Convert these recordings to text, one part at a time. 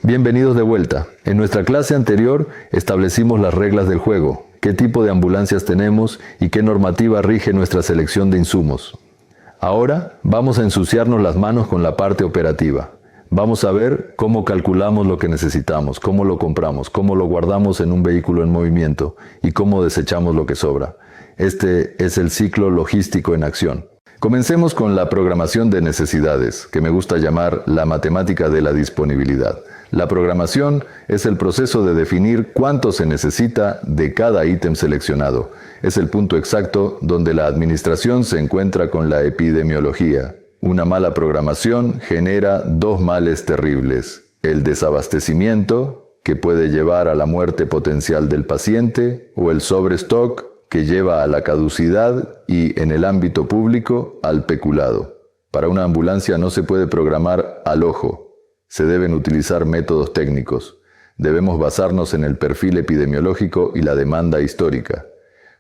Bienvenidos de vuelta. En nuestra clase anterior establecimos las reglas del juego, qué tipo de ambulancias tenemos y qué normativa rige nuestra selección de insumos. Ahora vamos a ensuciarnos las manos con la parte operativa. Vamos a ver cómo calculamos lo que necesitamos, cómo lo compramos, cómo lo guardamos en un vehículo en movimiento y cómo desechamos lo que sobra. Este es el ciclo logístico en acción. Comencemos con la programación de necesidades, que me gusta llamar la matemática de la disponibilidad. La programación es el proceso de definir cuánto se necesita de cada ítem seleccionado. Es el punto exacto donde la administración se encuentra con la epidemiología. Una mala programación genera dos males terribles: el desabastecimiento, que puede llevar a la muerte potencial del paciente, o el sobrestock, que lleva a la caducidad y, en el ámbito público, al peculado. Para una ambulancia no se puede programar al ojo. Se deben utilizar métodos técnicos. Debemos basarnos en el perfil epidemiológico y la demanda histórica.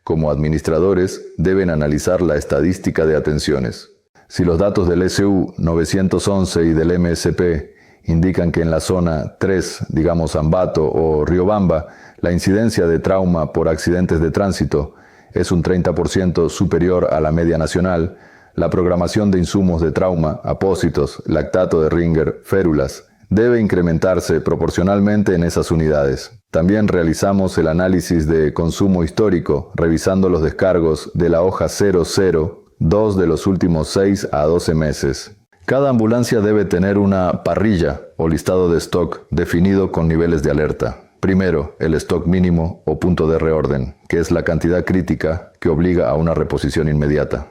Como administradores, deben analizar la estadística de atenciones. Si los datos del SU 911 y del MSP indican que en la zona 3, digamos Ambato o Riobamba, la incidencia de trauma por accidentes de tránsito es un 30% superior a la media nacional, la programación de insumos de trauma, apósitos, lactato de Ringer, férulas, debe incrementarse proporcionalmente en esas unidades. También realizamos el análisis de consumo histórico, revisando los descargos de la hoja 002 de los últimos 6 a 12 meses. Cada ambulancia debe tener una parrilla o listado de stock definido con niveles de alerta. Primero, el stock mínimo o punto de reorden, que es la cantidad crítica que obliga a una reposición inmediata.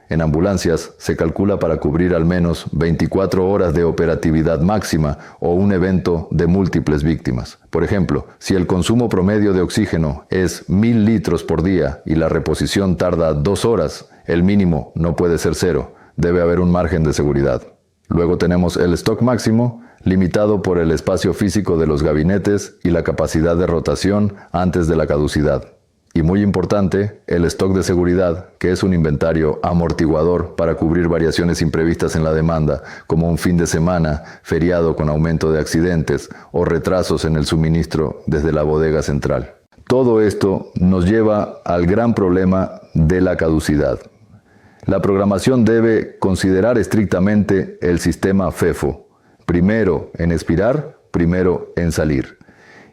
En ambulancias se calcula para cubrir al menos 24 horas de operatividad máxima o un evento de múltiples víctimas. Por ejemplo, si el consumo promedio de oxígeno es 1000 litros por día y la reposición tarda 2 horas, el mínimo no puede ser 0. Debe haber un margen de seguridad. Luego tenemos el stock máximo, limitado por el espacio físico de los gabinetes y la capacidad de rotación antes de la caducidad. Y muy importante, el stock de seguridad, que es un inventario amortiguador para cubrir variaciones imprevistas en la demanda, como un fin de semana, feriado con aumento de accidentes o retrasos en el suministro desde la bodega central. Todo esto nos lleva al gran problema de la caducidad. La programación debe considerar estrictamente el sistema FEFO. Primero en expirar, primero en salir.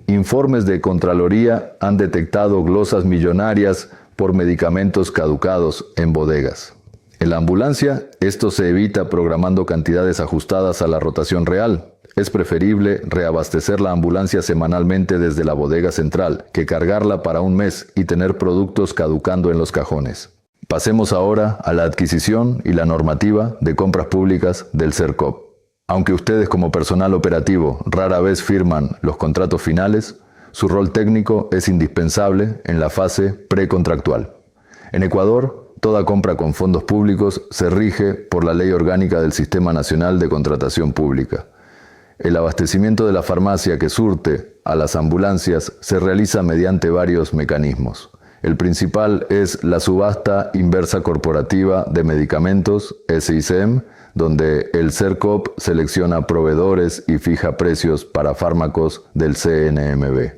Informes de Contraloría han detectado glosas millonarias por medicamentos caducados en bodegas. En la ambulancia, esto se evita programando cantidades ajustadas a la rotación real. Es preferible reabastecer la ambulancia semanalmente desde la bodega central que cargarla para un mes y tener productos caducando en los cajones. Pasemos ahora a la adquisición y la normativa de compras públicas del CERCOP. Aunque ustedes como personal operativo rara vez firman los contratos finales, su rol técnico es indispensable en la fase precontractual. En Ecuador, toda compra con fondos públicos se rige por la Ley Orgánica del Sistema Nacional de Contratación Pública. El abastecimiento de la farmacia que surte a las ambulancias se realiza mediante varios mecanismos. El principal es la subasta inversa corporativa de medicamentos, SICM, donde el CERCOP selecciona proveedores y fija precios para fármacos del CNMV.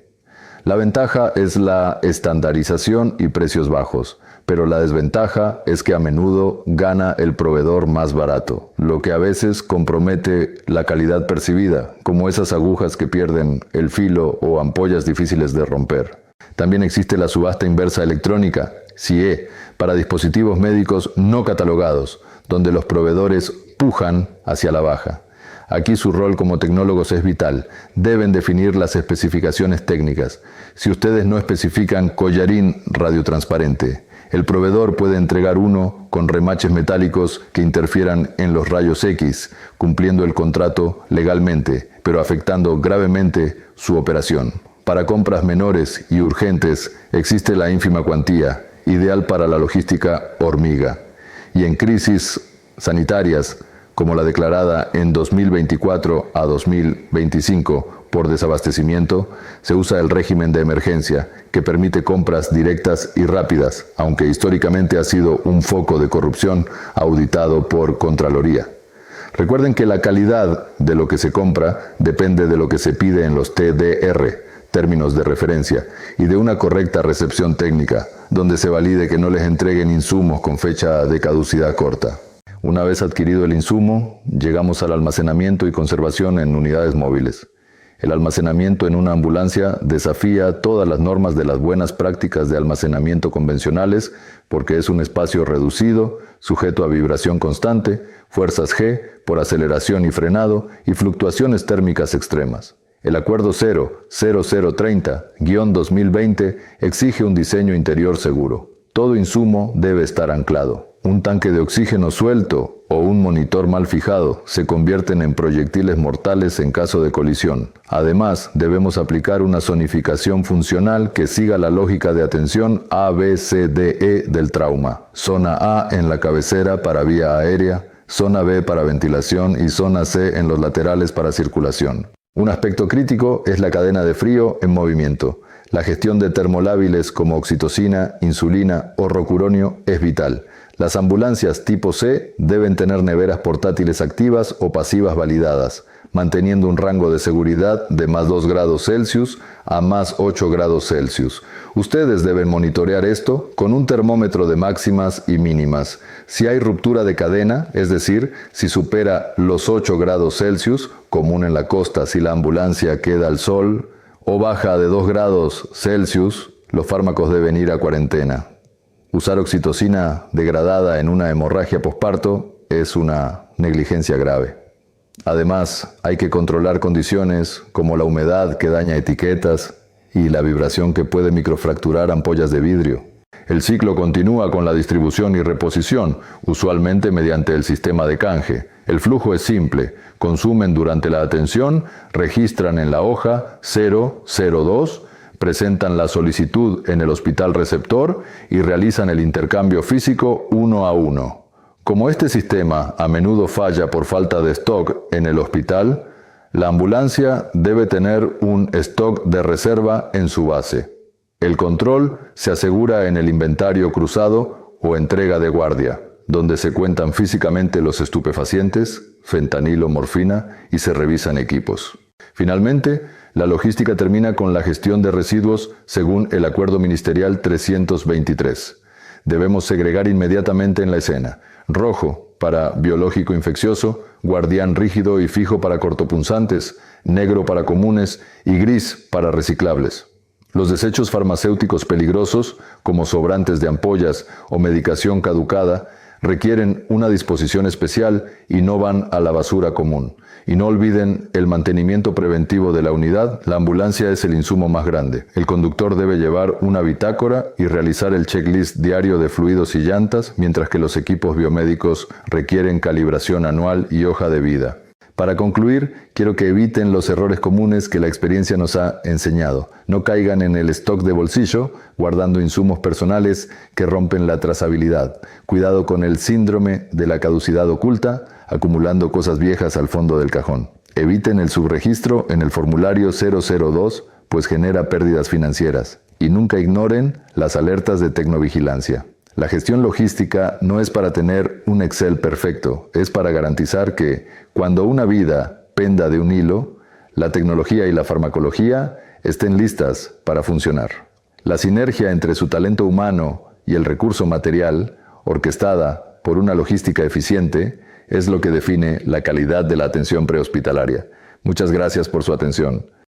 La ventaja es la estandarización y precios bajos, pero la desventaja es que a menudo gana el proveedor más barato, lo que a veces compromete la calidad percibida, como esas agujas que pierden el filo o ampollas difíciles de romper. También existe la subasta inversa electrónica, CIE, para dispositivos médicos no catalogados, donde los proveedores pujan hacia la baja. Aquí su rol como tecnólogos es vital. Deben definir las especificaciones técnicas. Si ustedes no especifican collarín radiotransparente, el proveedor puede entregar uno con remaches metálicos que interfieran en los rayos X, cumpliendo el contrato legalmente, pero afectando gravemente su operación. Para compras menores y urgentes existe la ínfima cuantía, ideal para la logística hormiga. Y en crisis sanitarias, como la declarada en 2024 a 2025 por desabastecimiento, se usa el régimen de emergencia, que permite compras directas y rápidas, aunque históricamente ha sido un foco de corrupción auditado por Contraloría. Recuerden que la calidad de lo que se compra depende de lo que se pide en los TDR, términos de referencia, y de una correcta recepción técnica, donde se valide que no les entreguen insumos con fecha de caducidad corta. Una vez adquirido el insumo, llegamos al almacenamiento y conservación en unidades móviles. El almacenamiento en una ambulancia desafía todas las normas de las buenas prácticas de almacenamiento convencionales porque es un espacio reducido, sujeto a vibración constante, fuerzas G por aceleración y frenado y fluctuaciones térmicas extremas. El Acuerdo 00030-2020 exige un diseño interior seguro. Todo insumo debe estar anclado. Un tanque de oxígeno suelto o un monitor mal fijado se convierten en proyectiles mortales en caso de colisión. Además, debemos aplicar una zonificación funcional que siga la lógica de atención A, B, C, D, E del trauma. Zona A en la cabecera para vía aérea, zona B para ventilación y zona C en los laterales para circulación. Un aspecto crítico es la cadena de frío en movimiento. La gestión de termolábiles como oxitocina, insulina o rocuronio es vital. Las ambulancias tipo C deben tener neveras portátiles activas o pasivas validadas, manteniendo un rango de seguridad de más 2 grados Celsius a más 8 grados Celsius. Ustedes deben monitorear esto con un termómetro de máximas y mínimas. Si hay ruptura de cadena, es decir, si supera los 8 grados Celsius, común en la costa si la ambulancia queda al sol, o baja de 2 grados Celsius, los fármacos deben ir a cuarentena. Usar oxitocina degradada en una hemorragia posparto es una negligencia grave. Además, hay que controlar condiciones como la humedad que daña etiquetas y la vibración que puede microfracturar ampollas de vidrio. El ciclo continúa con la distribución y reposición, usualmente mediante el sistema de canje. El flujo es simple. Consumen durante la atención, registran en la hoja 002, presentan la solicitud en el hospital receptor y realizan el intercambio físico 1 a 1. Como este sistema a menudo falla por falta de stock en el hospital, la ambulancia debe tener un stock de reserva en su base. El control se asegura en el inventario cruzado o entrega de guardia, donde se cuentan físicamente los estupefacientes, fentanilo, morfina y se revisan equipos. Finalmente, la logística termina con la gestión de residuos según el Acuerdo Ministerial 323. Debemos segregar inmediatamente en la escena. Rojo para biológico infeccioso, guardián rígido y fijo para cortopunzantes, negro para comunes y gris para reciclables. Los desechos farmacéuticos peligrosos, como sobrantes de ampollas o medicación caducada, requieren una disposición especial y no van a la basura común. Y no olviden el mantenimiento preventivo de la unidad. La ambulancia es el insumo más grande. El conductor debe llevar una bitácora y realizar el checklist diario de fluidos y llantas, mientras que los equipos biomédicos requieren calibración anual y hoja de vida. Para concluir, quiero que eviten los errores comunes que la experiencia nos ha enseñado. No caigan en el stock de bolsillo, guardando insumos personales que rompen la trazabilidad. Cuidado con el síndrome de la caducidad oculta, acumulando cosas viejas al fondo del cajón. Eviten el subregistro en el formulario 002, pues genera pérdidas financieras. Y nunca ignoren las alertas de tecnovigilancia. La gestión logística no es para tener un Excel perfecto, es para garantizar que, cuando una vida penda de un hilo, la tecnología y la farmacología estén listas para funcionar. La sinergia entre su talento humano y el recurso material, orquestada por una logística eficiente, es lo que define la calidad de la atención prehospitalaria. Muchas gracias por su atención.